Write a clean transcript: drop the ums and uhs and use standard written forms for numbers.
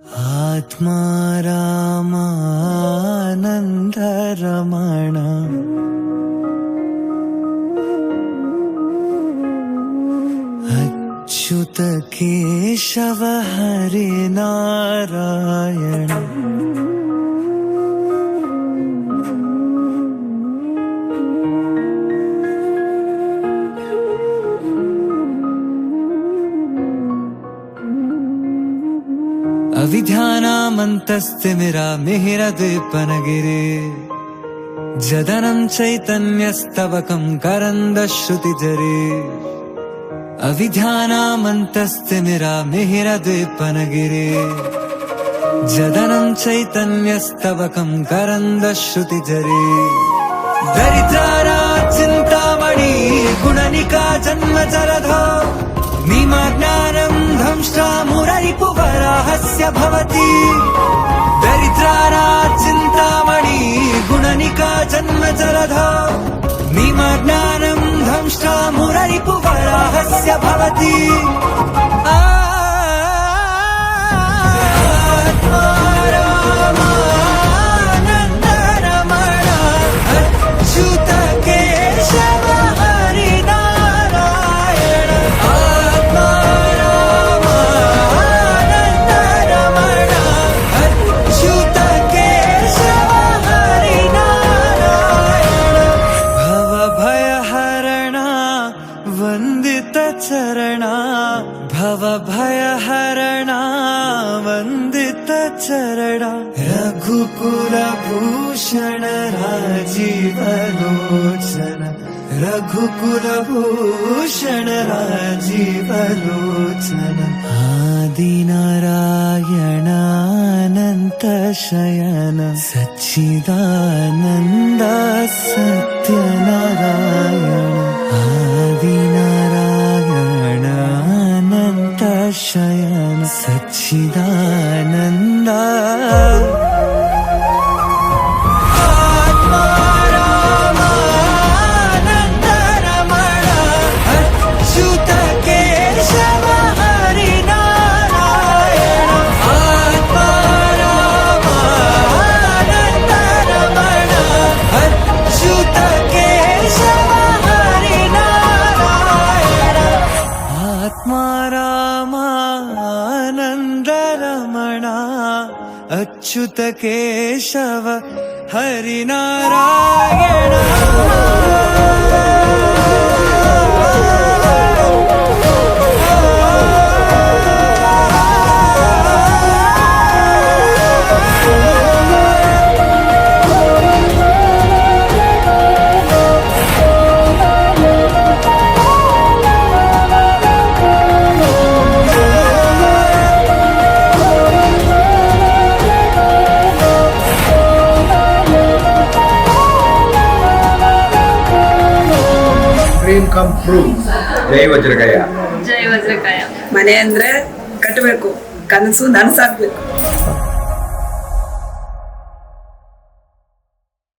ಆತ್ಮಾರಾಮಾನಂದರಮಣ ಅಚ್ಯುತ ಕೇಶವ ಹರಿ ನಾರಾಯಣ. ಅವಿಧ್ಯಾನಾಮಂತಸ್ತಿಮಿರ ಮಿಹಿರ ದ್ವೀಪನಗಿರಿ ಜದನಂ ಚೈತನ್ಯಸ್ತವಕಂ ಕರಂದ ಶ್ರುತಿಜರಿ. ಅವಿಧ್ಯಾನಾಮಂತಸ್ತಿಮಿರ ಮಿಹಿರ ದ್ವೀಪನಗಿರಿ ಜದನಂ ಚೈತನ್ಯಸ್ತವಕಂ ಕರಂದ ಶ್ರುತಿಜರಿ. ದರಿದ್ರಾರ ಚಿಂತಾಮಣಿ ಗುಣನಿಕಾ ಜನ್ಮ ಜಲಧೋ ನಿಮಜ್ಞಾನಂ ಧಂಷ್ಟ್ರಾ ಮುರರಿಪುವರಾಹಸ್ಯ ಭವತಿ. ದರಿದ್ರಾರ ಚಿಂತಾಮಣಿ ಗುಣನಿಕಾ ಜನ್ಮ ಜಲಧೋ ನಿಮಜ್ಞಾನಂ ಧಂಷ್ಟ್ರಾ ಮುರರಿಪುವರಾಹಸ್ಯ ಭವತಿ. ಆತ್ಮಾರಾಮಾನಂದರಮಣ ಅಚ್ಯುತ ಕೇಶವ ಹರಿ ನಾರಾಯಣ. ಆತ್ಮಾರಾಮಾನಂದರಮಣ ಅಚ್ಯುತ ಕೇಶವ ಹರಿ ನಾರಾಯಣ. ಭವಭಯಹರಣ ವಂದಿತ ಚರಣ ಭವಭಯಹರಣ ವಂದಿತ ಚರಣ. ರಘುಕುಲ ಭೂಷಣ ರಾಜೀವಲೋಚನ ರಘುಕುಲ ಭೂಷಣ ರಾಜೀವಲೋಚನ. ಆದಿನಾರಾಯಣ ಅನಂತ ಶಯನ ಸಚ್ಚಿದಾನಂದ Satyanarayana. Adinarayana Ananta Shayana Sachchidananda. Atmaramanandaramana Achyuta Keshava Hari Narayana. Atmaramanandaramana Achyuta Keshava Hari Narayana. Atmaramanandaramana Achyuta Keshava Hari Narayana. Dream come true. ಜೈ ವಜ್ರಕಾಯ. ಜೈ ವಜ್ರಕಾಯ. ಮನೆ ಅಂದ್ರೆ ಕಟ್ಟಬೇಕು, ಕನಸು ನನಸಾಗ್ಬೇಕು.